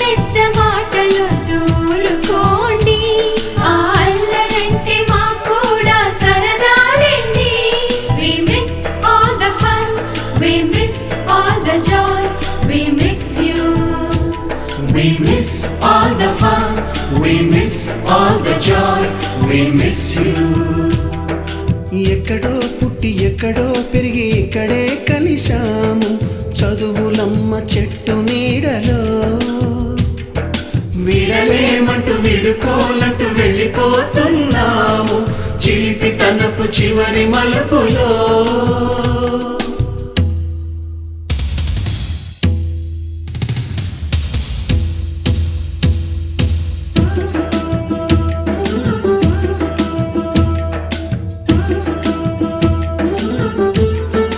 పెద్ద మాటలొద్దు ఊరుకోండి, ఆ అల్లరంటే మాకు కూడా సరదాలండి. We miss all the fun, we miss all the joy, we miss you. We miss all the fun, we miss all the joy, we miss you. ఎక్కడో పుట్టి ఎక్కడో పెరిగి ఇక్కడే కలిశాము, చదువులమ్మ చెట్టు నీడలో. విడలేమంటూ విడుకోలంటూ వెళ్ళిపోతున్నాము, చిలిపి తనపు చివరి మలుపులో.